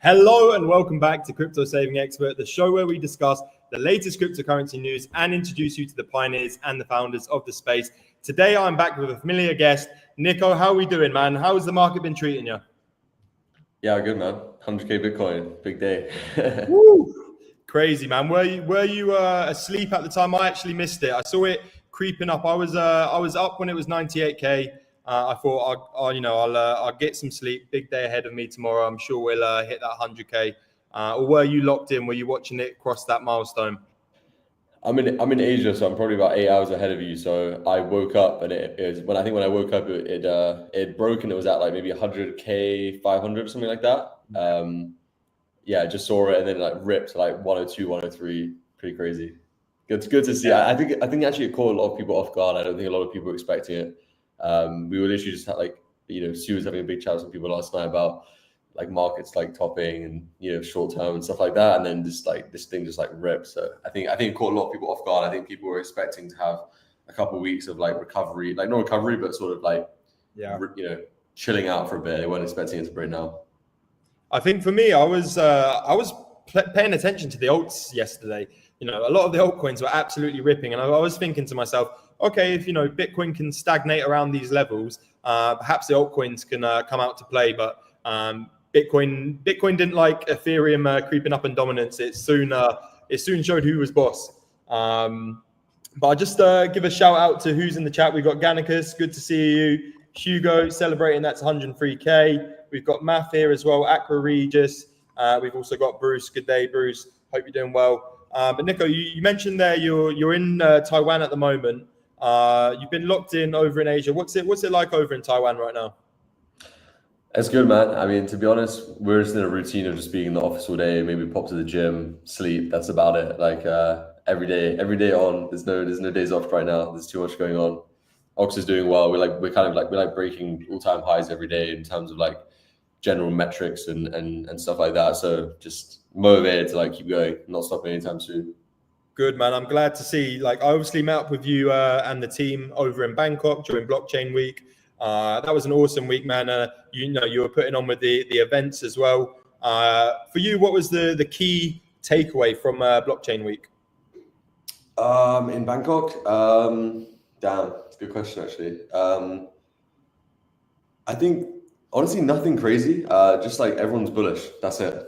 Hello and welcome back to Crypto Saving Expert, the show where we discuss the latest cryptocurrency news and introduce you to the pioneers and the founders of the space. Today, I'm back with a familiar guest. Nico, how are we doing, man? How has the market been treating you? Yeah, good, man. 100K Bitcoin, big day. Woo! Crazy, man. Were you asleep at the time? I actually missed it. I saw it creeping up. I was up when it was 98K. I thought I'll get some sleep. Big day ahead of me tomorrow. I'm sure we'll hit that 100K. Or were you locked in? Were you watching it cross that milestone? I'm in Asia, so I'm probably about 8 hours ahead of you. So I woke up and it was when I woke up it broke and it was at like maybe 100K 500 or something like that. Yeah, I just saw it and then like ripped to like 102, 103. Pretty crazy. Good to see. Yeah. I think actually it caught a lot of people off guard. I don't think a lot of people were expecting it. We were literally just Sue was having a big chat with some people last night about like markets like topping and short term and stuff like that, and then just like this thing just like ripped. So I think it caught a lot of people off guard. I think people were expecting to have a couple of weeks of like recovery, like not recovery, but sort of like chilling out for a bit. They weren't expecting it to break now. I think for me, I was paying attention to the alts yesterday. A lot of the altcoins were absolutely ripping, and I was thinking to myself, okay, if Bitcoin can stagnate around these levels, perhaps the altcoins can come out to play. But Bitcoin didn't like Ethereum creeping up in dominance. It soon showed who was boss. But I just give a shout out to who's in the chat. We've got Gannicus, good to see you. Hugo celebrating that's 103K. We've got Math here as well. Aqua Regis. We've also got Bruce. Good day, Bruce. Hope you're doing well. But Nico, you mentioned there you're in Taiwan at the moment. You've been locked in over in Asia. What's it like over in Taiwan right now? It's good, man. I mean, to be honest, we're just in a routine of just being in the office all day, maybe pop to the gym, sleep. That's about it. Like every day on. There's no days off right now. There's too much going on. Ox is doing well. We're breaking all-time highs every day in terms of like general metrics and stuff like that. So just motivated to like keep going, not stopping anytime soon. Good, man. I'm glad to see. Like, I obviously met up with you and the team over in Bangkok during Blockchain Week. That was an awesome week, man. You were putting on with the events as well. For you, what was the key takeaway from Blockchain Week? In Bangkok, damn, it's a good question actually. I think honestly nothing crazy. Just like everyone's bullish. That's it.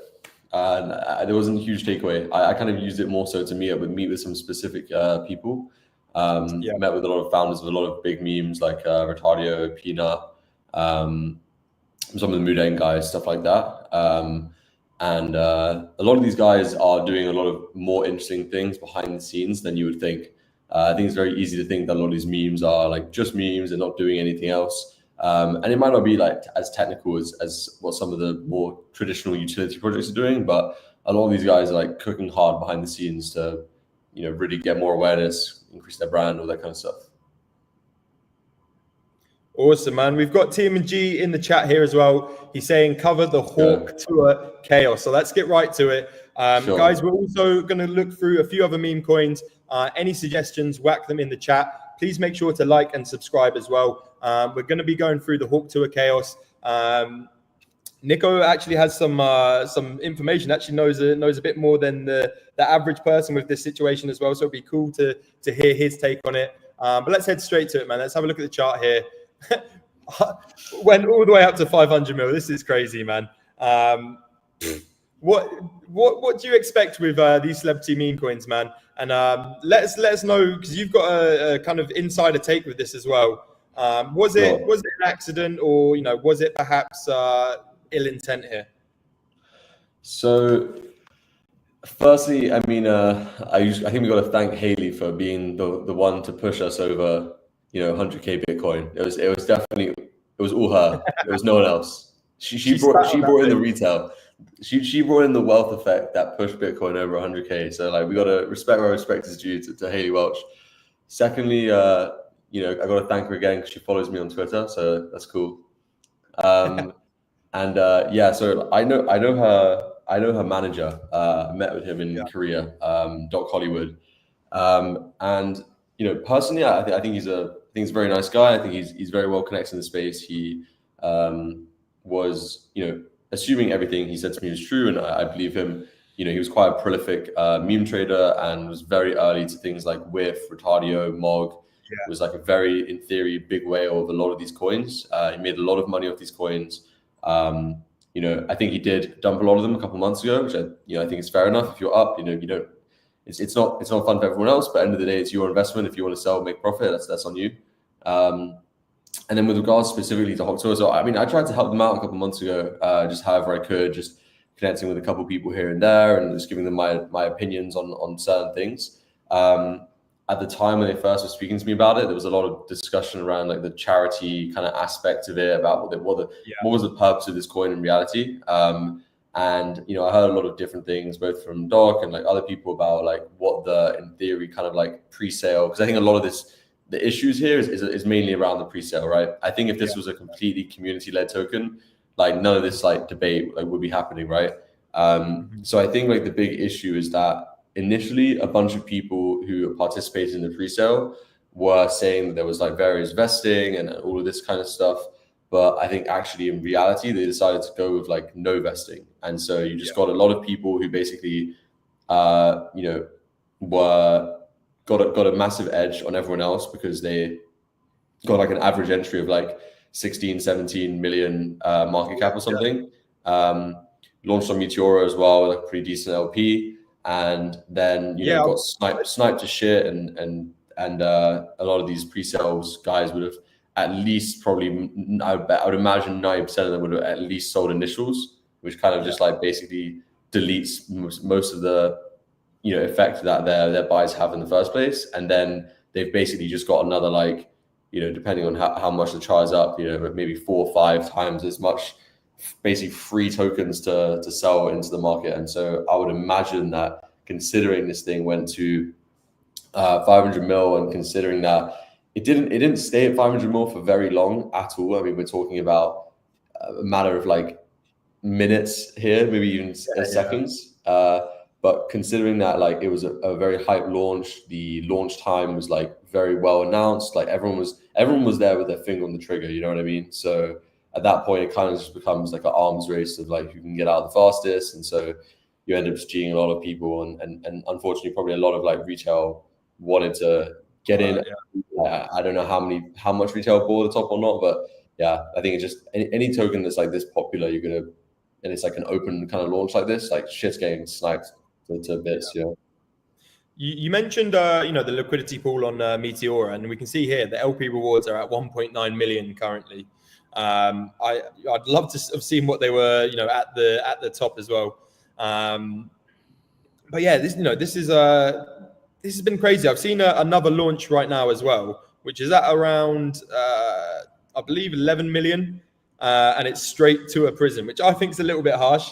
There wasn't a huge takeaway. I kind of used it more so to meet with some specific people. Met with a lot of founders with a lot of big memes like Retardio, Peanut, some of the Mudeng guys, stuff like that. And a lot of these guys are doing a lot of more interesting things behind the scenes than you would think. I think it's very easy to think that a lot of these memes are like just memes and not doing anything else. And it might not be like as technical as what some of the more traditional utility projects are doing, but a lot of these guys are like cooking hard behind the scenes to, really get more awareness, increase their brand, all that kind of stuff. Awesome, man. We've got Tim G in the chat here as well. He's saying cover the Hawk Tour chaos. So let's get right to it. Sure. Guys, we're also going to look through a few other meme coins. Any suggestions, whack them in the chat. Please make sure to like and subscribe as well. We're going to be going through the Hawk Tour chaos. Nico actually has some information. Actually knows a bit more than the average person with this situation as well. So it'd be cool to hear his take on it. But let's head straight to it, man. Let's have a look at the chart here. Went all the way up to 500 mil. This is crazy, man. What do you expect with these celebrity meme coins, man? And let us know, because you've got a kind of insider take with this as well. Was it an accident, or was it perhaps ill intent here? So, firstly, I mean, I think we got to thank Haley for being the one to push us over, 100K Bitcoin. It was all her. It was no one else. She brought in the retail. She brought in the wealth effect that pushed Bitcoin over 100K. So like we got to respect where respect is due to Haley Welch. Secondly, I got to thank her again because she follows me on Twitter, so that's cool. So I know her manager. I met with him in Korea, Doc Hollywood. And personally, I think he's a very nice guy. I think he's very well connected in the space. He was assuming everything he said to me was true, and I believe him. He was quite a prolific meme trader and was very early to things like WIF, Retardio, MOG. It was like a very, in theory, big whale of a lot of these coins. He made a lot of money off these coins. I think he did dump a lot of them a couple months ago, which I think is fair enough. If you're up, you don't. It's not fun for everyone else, but at the end of the day, it's your investment. If you want to sell, make profit, that's on you. And then with regards specifically to Hoctor, so I tried to help them out a couple months ago, just however I could, just connecting with a couple of people here and there, and just giving them my opinions on certain things. At the time when they first were speaking to me about it, there was a lot of discussion around like the charity kind of aspect of it, about what was the purpose of this coin in reality. And I heard a lot of different things, both from Doc and like other people, about like what in theory kind of like pre-sale, because I think a lot of the issues here is mainly around the pre-sale, right? I think if this was a completely community-led token, like none of this like debate like would be happening, right? So I think like the big issue is that initially a bunch of people who participated in the pre-sale were saying that there was like various vesting and all of this kind of stuff. But I think actually in reality, they decided to go with like no vesting. And so you just got a lot of people who basically, got a massive edge on everyone else because they got like an average entry of like 16, 17 million market cap or something. Launched on Meteora as well, like pretty decent LP. And then, got sniped to shit. And a lot of these pre-sales guys would have at least probably, I would imagine 90% of them would have at least sold initials, which kind of just like basically deletes most of the, effect that their buys have in the first place. And then they've basically just got another, like, depending on how much the char is up, maybe 4 or 5 times as much basically free tokens to sell into the market. And so I would imagine that considering this thing went to 500 mil, and considering that it didn't stay at 500 mil for very long at all. I mean, we're talking about a matter of like minutes here, maybe even seconds. But considering that like it was a very hype launch, the launch time was like very well announced. Like everyone was there with their finger on the trigger. You know what I mean? So at that point, it kind of just becomes like an arms race of like who can get out the fastest. And so you end up G-ing a lot of people, and unfortunately, probably a lot of like retail wanted to get in. I don't know how much retail bought the top or not, but yeah, I think it's just any token that's like this popular, and it's like an open kind of launch like this, like shit's getting sniped to bits. You mentioned the liquidity pool on Meteora, and we can see here the LP rewards are at 1.9 million currently. I'd love to have seen what they were at the top as well. But yeah, this has been crazy. I've seen another launch right now as well, which is at around I believe 11 million, and it's straight to a prison, which I think is a little bit harsh.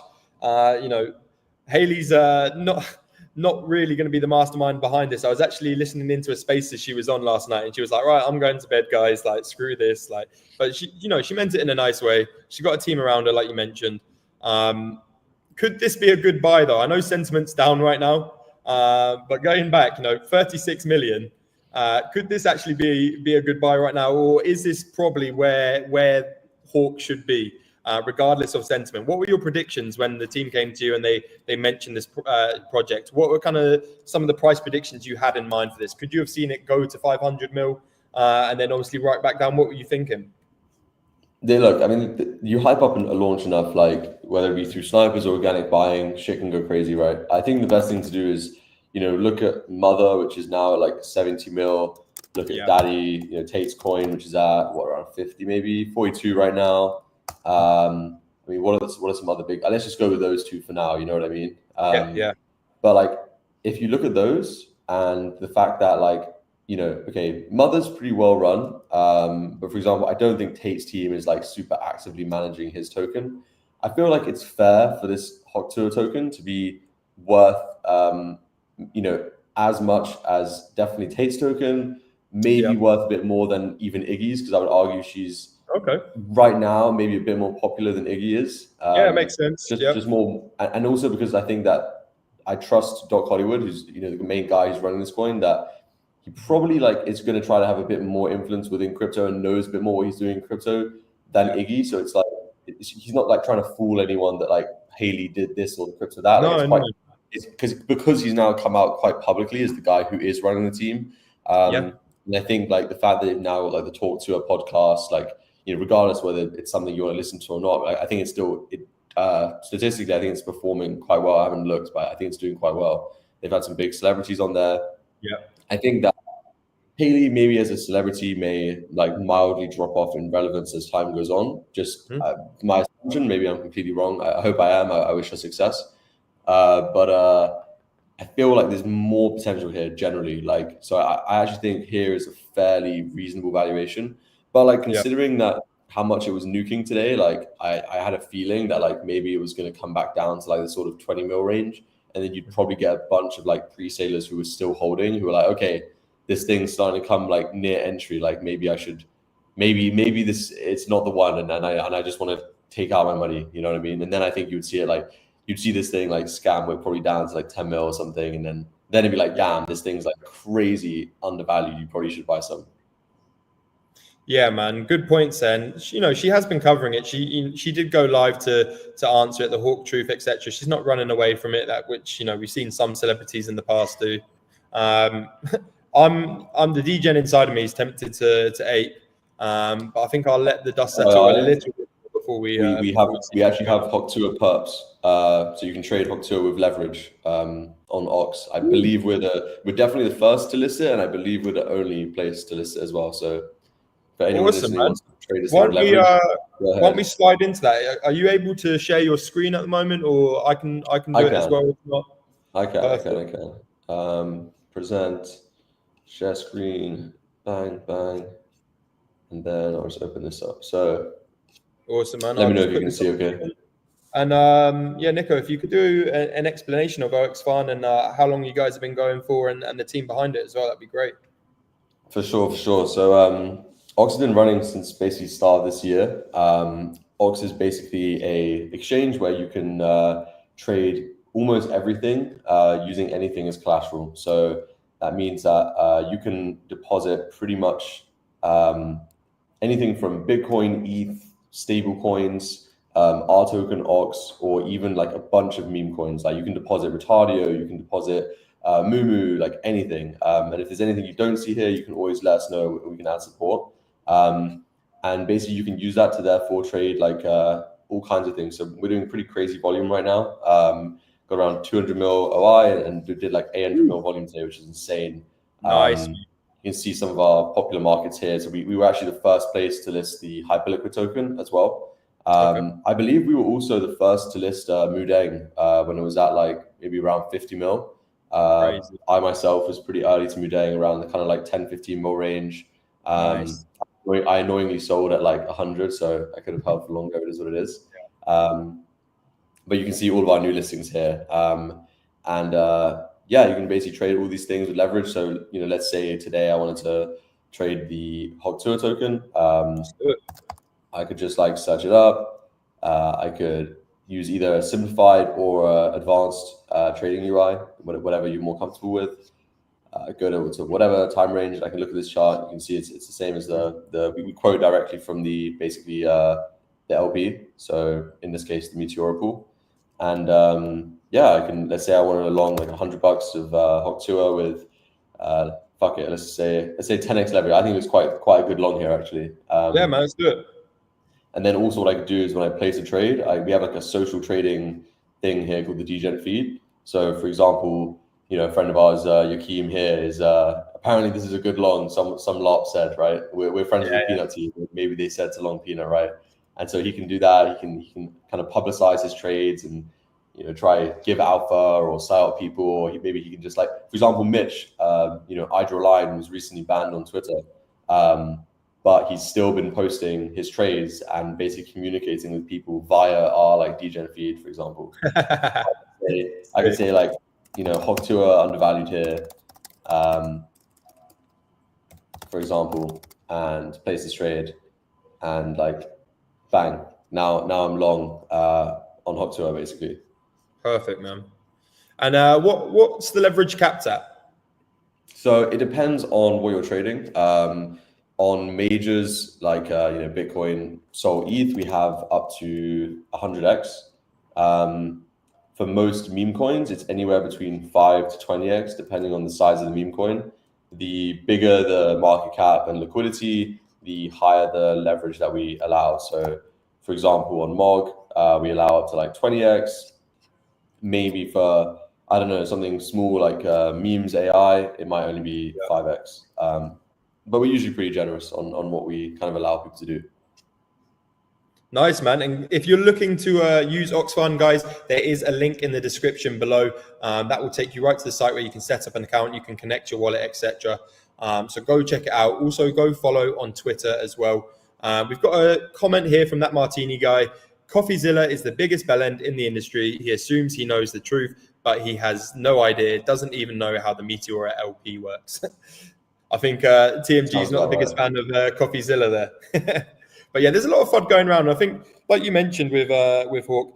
Haley's not really going to be the mastermind behind this. I was actually listening into a space that she was on last night, and she was like, "Right, I'm going to bed, guys. Like, screw this." Like, but she meant it in a nice way. She got a team around her, like you mentioned. Could this be a good buy though? I know sentiment's down right now, but going back, 36 million. Could this actually be a good buy right now, or is this probably where Hawk should be, regardless of sentiment? What were your predictions when the team came to you and they mentioned this project? What were kind of some of the price predictions you had in mind for this? Could you have seen it go to 500 mil and then obviously right back down? What were you thinking? You hype up a launch enough, like whether it be through snipers or organic buying, shit can go crazy, right? I think the best thing to do is, look at Mother, which is now at like 70 mil. Look at Daddy, Tate's coin, which is at around 50, maybe 42 right now. What are some other big? Let's just go with those two for now. You know what I mean? But like, if you look at those and the fact that like, Mother's pretty well run. But for example, I don't think Tate's team is like super actively managing his token. I feel like it's fair for this Hoctor token to be worth, as much as definitely Tate's token, maybe worth a bit more than even Iggy's, because I would argue she's right now maybe a bit more popular than Iggy is. It makes sense. Just more, and also because I think that I trust Doc Hollywood, who's the main guy who's running this coin, that he probably is going to try to have a bit more influence within crypto and knows a bit more what he's doing in crypto than Iggy. So it's like he's not like trying to fool anyone that like Haley did this or the crypto that. Like, it's because he's now come out quite publicly as the guy who is running the team. And I think like the fact that now like the Talk to a podcast, like, you know, regardless whether it's something you want to listen to or not, I think it's still statistically, I think it's performing quite well. I haven't looked, but I think it's doing quite well. They've had some big celebrities on there. Yeah, I think that Haley, maybe as a celebrity, may like mildly drop off in relevance as time goes on. Just my assumption. Maybe I'm completely wrong. I hope I am. I wish her success. But I feel like there's more potential here generally. Like, so I actually think here is a fairly reasonable valuation. But like considering that how much it was nuking today, like I had a feeling that like maybe it was going to come back down to like the sort of 20 mil range, and then you'd probably get a bunch of like pre-salers who were still holding, who were like, okay, this thing's starting to come like near entry. Like maybe I should, maybe this it's not the one, and I just want to take out my money. You know what I mean? And then I think you would see it like you'd see this thing like scam where probably down to like 10 mil or something, and then it'd be like, damn, this thing's like crazy undervalued. You probably should buy some. Yeah, man, good points. And you know, she has been covering it. She did go live to answer it, the Hawk Truth, etc. She's not running away from it, that which, you know, we've seen some celebrities in the past do. I'm the degen inside of me is tempted to ape, but I think I'll let the dust settle a little bit before we actually have Hoktua perps, so you can trade Hoktua with leverage on Ox. I believe we're definitely the first to list it, and I believe we're the only place to list it as well. So for anyone listening who wants to trade this with leverage, why don't we slide into that? Are you able to share your screen at the moment, or I can do it as well? If not, I can. Present. Share screen, bang, and then I'll just open this up. So awesome, man. Let me know if you can see okay. And yeah, Nico, if you could do an explanation of OX Fun and how long you guys have been going for and the team behind it as well, that'd be great. For sure. So Ox has been running since basically start of this year. Ox is basically a exchange where you can trade almost everything using anything as collateral. So that means that you can deposit pretty much anything from Bitcoin, ETH, stable coins, R token, Ox, or even like a bunch of meme coins. Like you can deposit Retardio, you can deposit Mumu, like anything. And if there's anything you don't see here, you can always let us know. We can add support. And basically you can use that to therefore trade like all kinds of things. So we're doing pretty crazy volume right now. Got around 200 mil OI and did like 800 mil volume today, which is insane. Nice. You can see some of our popular markets here. So we were actually the first place to list the Hyperliquid token as well. I believe we were also the first to list Mudeng when it was at like maybe around 50 mil. I myself was pretty early to Mudeng, around the kind of like 10, 15 mil range. Nice. I annoyingly sold at like 100, so I could have held for longer. It is what it is. But you can see all of our new listings here. Yeah, you can basically trade all these things with leverage. So, you know, let's say today I wanted to trade the Hoktua token. I could just like search it up. I could use either a simplified or advanced trading UI, whatever you're more comfortable with. Go to whatever time range. I can look at this chart. You can see it's the same as we quote directly from the LP. So in this case, the Meteora pool. And yeah, I can, let's say I wanted a long like $100 of Hoktua with fuck it, let's say 10x leverage. I think it was quite a good long here actually. Yeah, man, let's do it. And then also what I could do is when I place a trade, we have like a social trading thing here called the Degen feed. So for example, you know, a friend of ours, Yakeem here, is apparently this is a good long. Some LARP said, right? We're friends with Peanut team. Maybe they said to long Peanut, right? And so he can do that. He can kind of publicize his trades and, you know, try give alpha or sell out people. Or maybe he can just like, for example, Mitch, you know, Hydroline was recently banned on Twitter, but he's still been posting his trades and basically communicating with people via our like Degen feed, for example. I could say like, you know, Hoktua undervalued here, for example, and place this trade, and like, bang! Now I'm long on Hoktua basically. Perfect, man. And what's the leverage capped at? So it depends on what you're trading. On majors like Bitcoin, Sol, ETH, we have up to 100x. For most meme coins, it's anywhere between 5 to 20x, depending on the size of the meme coin. The bigger the market cap and liquidity, the higher the leverage that we allow. So, for example, on MOG, we allow up to like 20x. Maybe for, I don't know, something small like memes AI, it might only be 5x. But we're usually pretty generous on what we kind of allow people to do. Nice, man. And if you're looking to use Oxfund, guys, there is a link in the description below. That will take you right to the site where you can set up an account, you can connect your wallet, etc. So go check it out. Also, go follow on Twitter as well. We've got a comment here from that Martini guy. CoffeeZilla is the biggest bellend in the industry. He assumes he knows the truth, but he has no idea, doesn't even know how the Meteor LP works. I think TMG is not the biggest fan of CoffeeZilla there. But yeah, there's a lot of FUD going around. I think, like you mentioned with Hawk,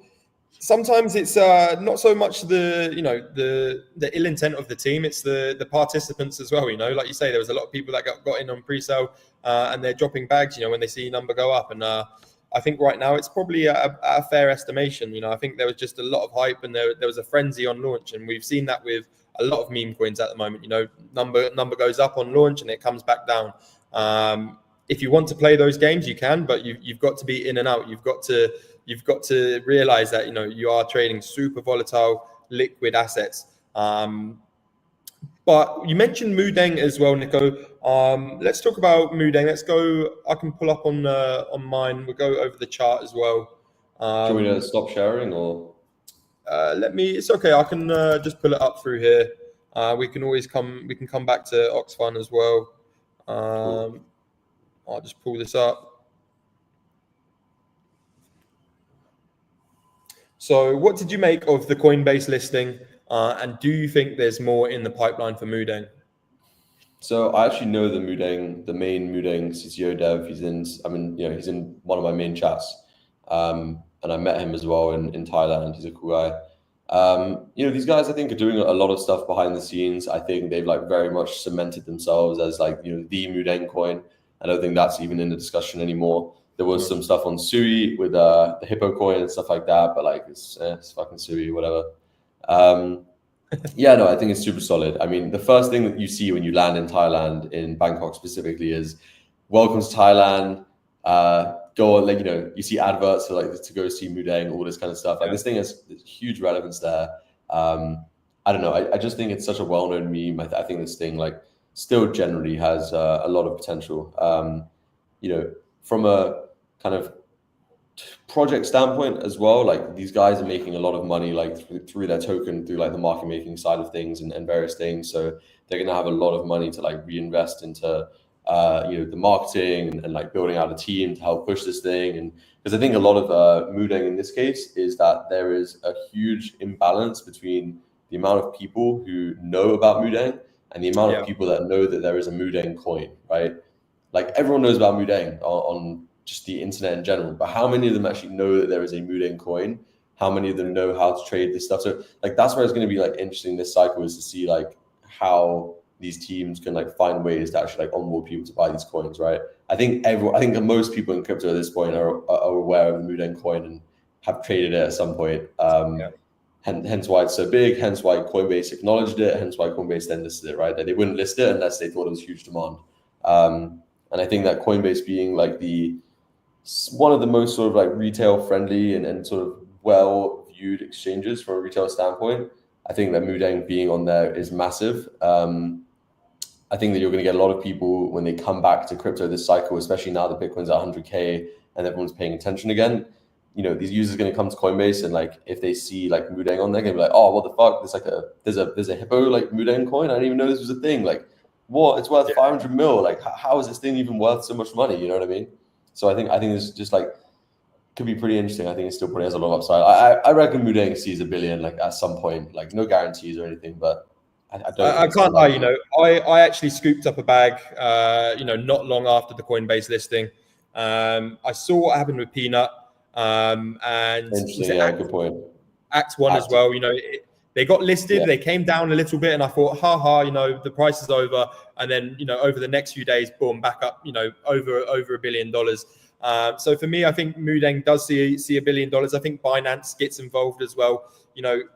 sometimes it's not so much the ill intent of the team; it's the participants as well. Like you say, there was a lot of people that got in on pre-sale and they're dropping bags. When they see number go up, and I think right now it's probably a fair estimation. I think there was just a lot of hype and there was a frenzy on launch, and we've seen that with a lot of meme coins at the moment. Number goes up on launch and it comes back down. If you want to play those games, you can, but you've got to be in and out. You've got to realize that you are trading super volatile, liquid assets. But you mentioned Mudeng as well, Nico. Let's talk about Mudeng. Let's go. I can pull up on mine. We'll go over the chart as well. Should we stop sharing or? It's okay. I can just pull it up through here. We can come back to Oxfund as well. Cool. I'll just pull this up. So what did you make of the Coinbase listing? And do you think there's more in the pipeline for Mudeng? So I actually know the main Mudeng CTO dev. He's in one of my main chats. And I met him as well in Thailand. He's a cool guy. These guys, I think, are doing a lot of stuff behind the scenes. I think they've very much cemented themselves as the Mudeng coin. I don't think that's even in the discussion anymore. There was some stuff on Sui with the Hippo coin and stuff like that, but it's fucking Sui, whatever. I think it's super solid. I mean, the first thing that you see when you land in Thailand, in Bangkok specifically, is welcome to Thailand. Go on, you see adverts to go see Mudeng, all this kind of stuff. This thing has huge relevance there. I don't know. I just think it's such a well-known meme. I think this thing still generally has a lot of potential. From a kind of project standpoint as well, these guys are making a lot of money through their token, through the market making side of things and various things. So they're going to have a lot of money to reinvest into the marketing and building out a team to help push this thing. And because I think a lot of Mudeng in this case is that there is a huge imbalance between the amount of people who know about Mudeng and the amount of people that know that there is a Mudeng coin, right? Everyone knows about Mudeng on just the internet in general, but how many of them actually know that there is a Mudeng coin? How many of them know how to trade this stuff? So that's where it's going to be interesting this cycle, is to see how these teams can find ways to actually onboard people to buy these coins, right? I think most people in crypto at this point are aware of the Mudeng coin and have traded it at some point. Hence why it's so big, hence why Coinbase acknowledged it, hence why Coinbase then listed it, right? That they wouldn't list it unless they thought it was huge demand. And I think that Coinbase being one of the most sort of retail friendly and sort of well viewed exchanges from a retail standpoint, I think that Mudeng being on there is massive. I think that you're going to get a lot of people when they come back to crypto this cycle, especially now that Bitcoin's at 100K and everyone's paying attention again. These users are going to come to Coinbase and if they see Mudeng on there, they're going to be like, oh, what the fuck? There's a Hippo Mudeng coin. I didn't even know this was a thing. What? It's worth 500 mil. How is this thing even worth so much money? You know what I mean? So I think it's just could be pretty interesting. I think it still probably has a lot of upside. I reckon Mudeng sees $1 billion at some point. No guarantees or anything, but I can't lie. I actually scooped up a bag. Not long after the Coinbase listing. I saw what happened with Peanut. And interesting. Yeah, good point. Act 1 as well. They got listed, Yeah. they came down a little bit, and I thought, ha, the price is over. And then, over the next few days, boom, back up, over $1 billion. So for me, I think Mudeng does see $1 billion. I think Binance gets involved as well.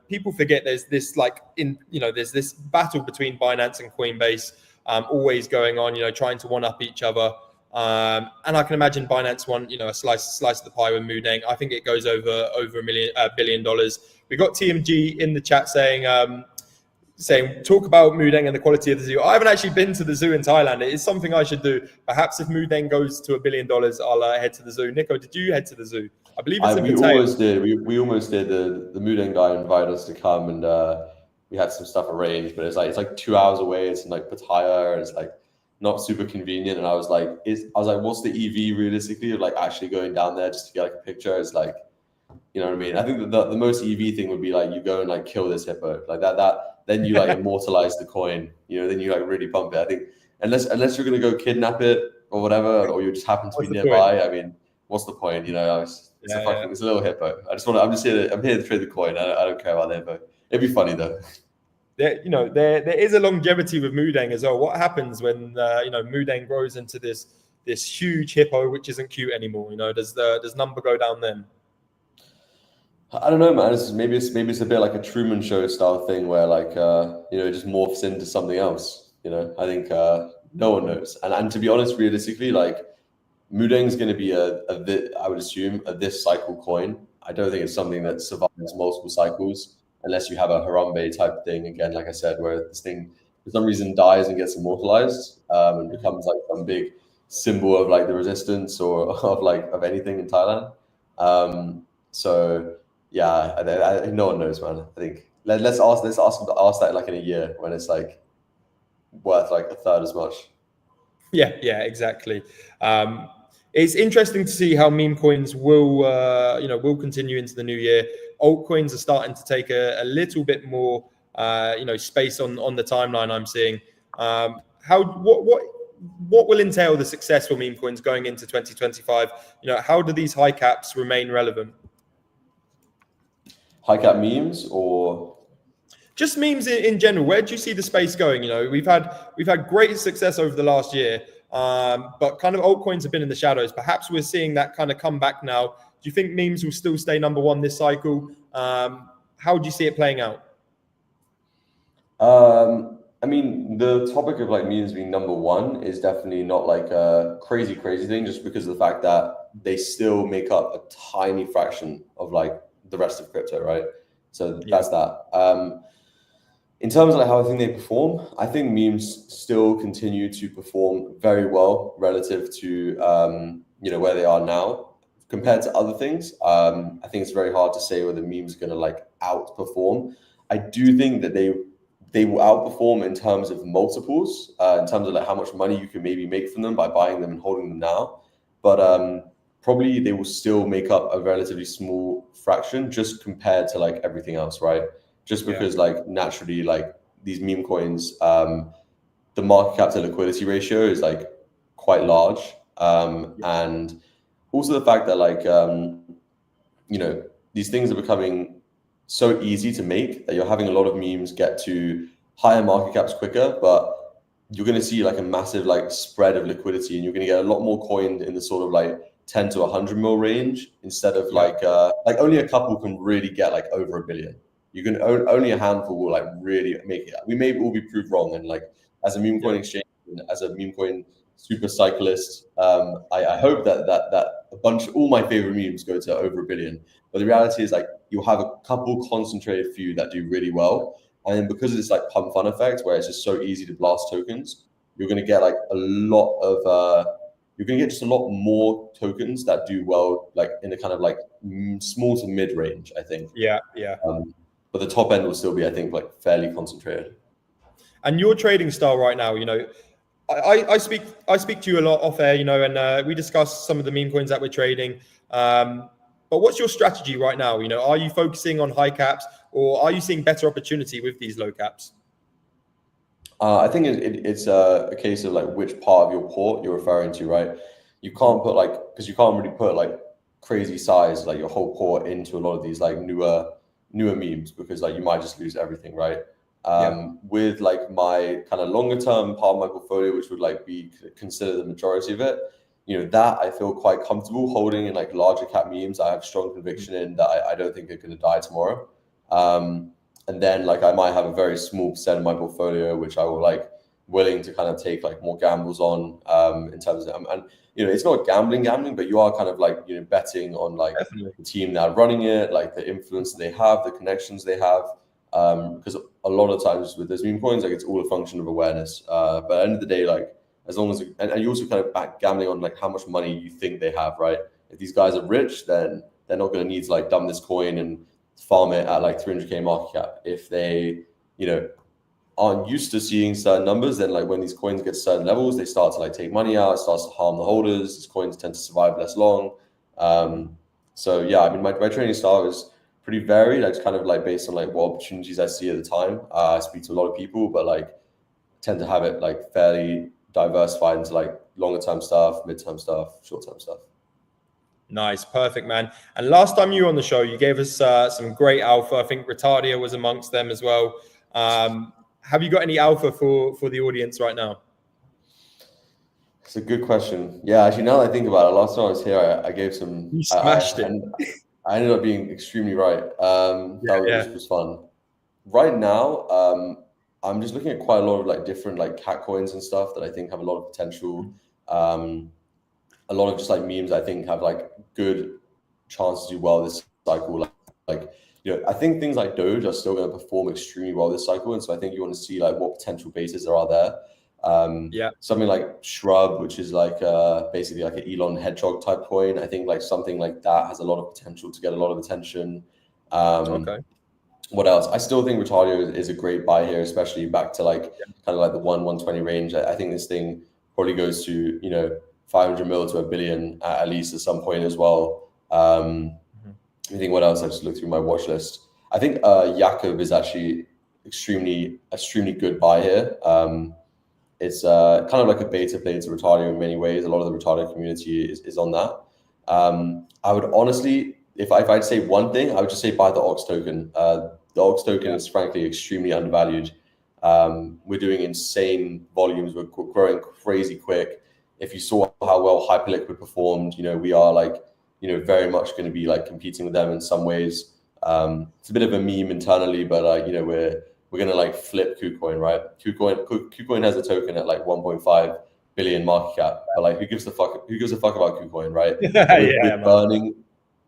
People forget there's this there's this battle between Binance and Coinbase always going on, trying to one up each other. And I can imagine Binance want, a slice of the pie with Mudeng. I think it goes over $1 billion. We got TMG in the chat saying talk about Mudeng and the quality of the zoo. I haven't actually been to the zoo in Thailand. It is something I should do. Perhaps if Mudeng goes to $1 billion, I'll head to the zoo. Nico, did you head to the zoo? I believe it's in we Pattaya. almost did. We almost did. The Mudeng guy invited us to come, and we had some stuff arranged, but it's like 2 hours away. It's in like Pattaya, and it's like not super convenient. And I was like, what's the EV realistically of like actually going down there just to get like a picture? It's like, you know what I mean? I think the most EV thing would be like you go and like kill this hippo like that. Then you like immortalize the coin. Then you like really pump it. I think unless you're gonna go kidnap it or whatever, or you just happen to be nearby. I mean, what's the point? It's a little hippo. I'm here to trade the coin. I don't care about the hippo. It'd be funny though. There is a longevity with Mudeng as well. What happens when Mudeng grows into this huge hippo which isn't cute anymore? Does number go down then? I don't know, man. Maybe it's a bit like a Truman Show style thing where like it just morphs into something else. I think no one knows. And to be honest, realistically, like Mudeng's going to be I would assume a this cycle coin. I don't think it's something that survives multiple cycles unless you have a Harambe type thing again, like I said, where this thing for some reason dies and gets immortalized and becomes like some big symbol of like the resistance or of anything in Thailand. So yeah, I no one knows, man. I think let's ask them to ask that like in a year when it's like worth like a third as much. Yeah, exactly. It's interesting to see how meme coins will continue into the new year. Altcoins are starting to take a little bit more space on the timeline. I'm seeing what will entail the successful meme coins going into 2025. How do these high caps remain relevant? High cap memes or just memes in general? Where do you see the space going? We've had great success over the last year, but kind of altcoins have been in the shadows. Perhaps we're seeing that kind of come back now. Do you think memes will still stay number one this cycle? How do you see it playing out? I mean, the topic of like memes being number one is definitely not like a crazy thing, just because of the fact that they still make up a tiny fraction of like the rest of crypto, right? So that's that. In terms of like how I think they perform, I think memes still continue to perform very well relative to where they are now compared to other things. I think it's very hard to say whether memes are going to like outperform. I do think that they will outperform in terms of multiples, in terms of like how much money you can maybe make from them by buying them and holding them now. But probably they will still make up a relatively small fraction just compared to like everything else, right? Just because like naturally like these meme coins, the market cap to liquidity ratio is like quite large. And also the fact that like, these things are becoming so easy to make that you're having a lot of memes get to higher market caps quicker, but you're going to see like a massive like spread of liquidity, and you're going to get a lot more coined in the sort of like 10 to 100 mil range instead of like only a couple can really get like over $1 billion. You can only a handful will like really make it. We may all be proved wrong, and like as a meme coin exchange, and as a meme coin super cyclist, I hope that all my favorite memes go to over $1 billion. But the reality is like you'll have a couple concentrated few that do really well, and then because of this like pump fun effect where it's just so easy to blast tokens, you're going to get like a lot of you're going to get just a lot more tokens that do well, like in a kind of like small to mid range, I think. Yeah. But the top end will still be, I think, like fairly concentrated. And your trading style right now, I speak to you a lot off air, and we discuss some of the meme coins that we're trading. But what's your strategy right now? Are you focusing on high caps, or are you seeing better opportunity with these low caps? I think it's a case of like which part of your port you're referring to, right? You can't put because you can't really put like crazy size, like your whole port into a lot of these like newer newer memes because like you might just lose everything, right? With like my kind of longer term part of my portfolio, which would like be considered the majority of it, you know, that I feel quite comfortable holding in like larger cap memes. I have strong conviction in that I don't think they're going to die tomorrow. And then like I might have a very small percent of my portfolio, which I will like willing to kind of take like more gambles on in terms of, and you know, it's not gambling, but you are kind of like, you know, betting on like the team that are running it, like the influence they have, the connections they have. Because a lot of times with those meme coins, like it's all a function of awareness. But at the end of the day, like as long as, and you also kind of back gambling on like how much money you think they have, right? If these guys are rich, then they're not going to need to like dump this coin and farm it at like 300K market cap. If they, you know, aren't used to seeing certain numbers, then like when these coins get certain levels, they start to like take money out, it starts to harm the holders. These coins tend to survive less long. So yeah, I mean, my trading style is pretty varied. It's kind of like based on like what opportunities I see at the time. I speak to a lot of people, but like tend to have it like fairly diversified into like longer term stuff, mid-term stuff, short-term stuff. Nice, perfect, man. And last time you were on the show, you gave us some great alpha. I think Retardia was amongst them as well. Have you got any alpha for the audience right now? It's a good question. Yeah, actually, now that I think about it, last time I was here, I gave some. You smashed it. I ended up being extremely right. Which was fun. Right now, I'm just looking at quite a lot of like different like cat coins and stuff that I think have a lot of potential. A lot of just like memes I think have like good chance to do well this cycle. Like you know, I think things like Doge are still going to perform extremely well this cycle, and so I think you want to see like what potential bases there are there. Something like Shrub, which is like basically like an Elon hedgehog type coin. I think like something like that has a lot of potential to get a lot of attention. What else? I still think Retardio is a great buy here, especially back to like kind of like the 120 range. I think this thing probably goes to, you know, 500 mil to $1 billion at least at some point as well. I think what else? I just looked through my watch list. I think Jakob is actually extremely good buy here. It's kind of like a beta play to Retardio in many ways. A lot of the Retardio community is on that. I would honestly, if I'd say one thing, I would just say buy the Ox token. The Ox token is frankly extremely undervalued. We're doing insane volumes. We're growing crazy quick. If you saw how well Hyperliquid performed, you know, we are like, you know, very much going to be like competing with them in some ways. It's a bit of a meme internally, but you know, we're going to like flip KuCoin, right? KuCoin has a token at like 1.5 billion market cap, but like who gives a fuck about KuCoin, right? We're burning.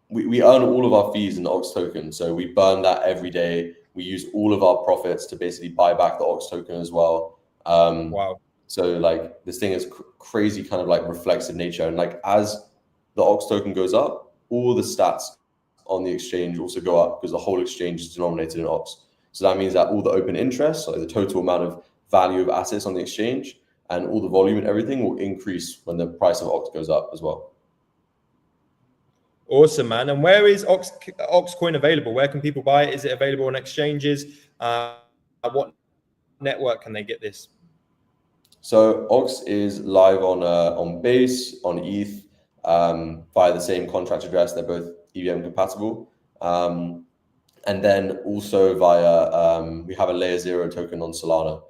We earn all of our fees in the Ox token, so we burn that every day. We use all of our profits to basically buy back the Ox token as well. Wow. So like this thing is crazy kind of like reflexive nature, and like as the Ox token goes up, all the stats on the exchange also go up because the whole exchange is denominated in Ox. So that means that all the open interest, like the total amount of value of assets on the exchange and all the volume and everything will increase when the price of Ox goes up as well. Awesome, man. And where is Ox coin available? Where can people buy it? Is it available on exchanges? What network can they get this? So Ox is live on Base, on ETH, via the same contract address. They're both EVM compatible. And then also via, we have a layer 0 token on Solana.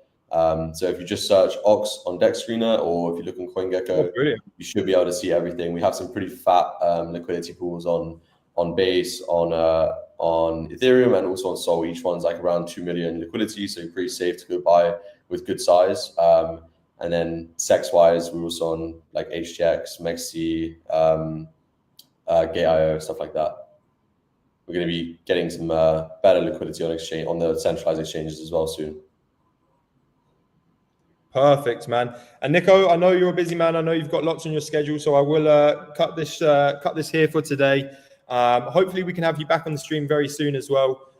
So if you just search Ox on Dex Screener, or if you look on CoinGecko, you should be able to see everything. We have some pretty fat liquidity pools on Base, on Ethereum, and also on Sol. Each one's like around 2 million liquidity, so pretty safe to go buy with good size. And then sex-wise, we're also on like HTX, MEXC, Gate.io, stuff like that. We're going to be getting some better liquidity on the centralized exchanges as well soon. Perfect, man. And Nico, I know you're a busy man. I know you've got lots on your schedule, so I will cut this here for today. Hopefully, we can have you back on the stream very soon as well.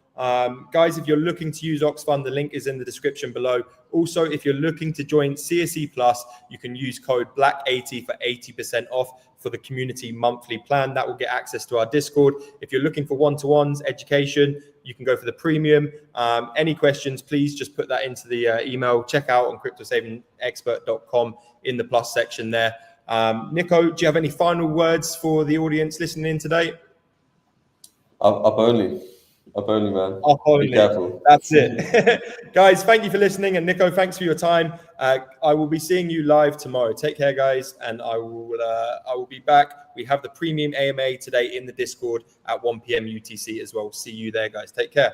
Guys, if you're looking to use Oxfund, the link is in the description below. Also, if you're looking to join CSE Plus, you can use code BLACK80 for 80% off for the community monthly plan. That will get access to our Discord. If you're looking for one-to-ones, education, you can go for the premium. Any questions, please just put that into the email. Check out on cryptosavingexpert.com in the plus section there. Nico, do you have any final words for the audience listening in today? Up only. Up only, man. Up only. Be careful. That's it. Guys, thank you for listening. And Nico, thanks for your time. I will be seeing you live tomorrow. Take care, guys. And I will be back. We have the premium AMA today in the Discord at 1 p.m. UTC as well. See you there, guys. Take care.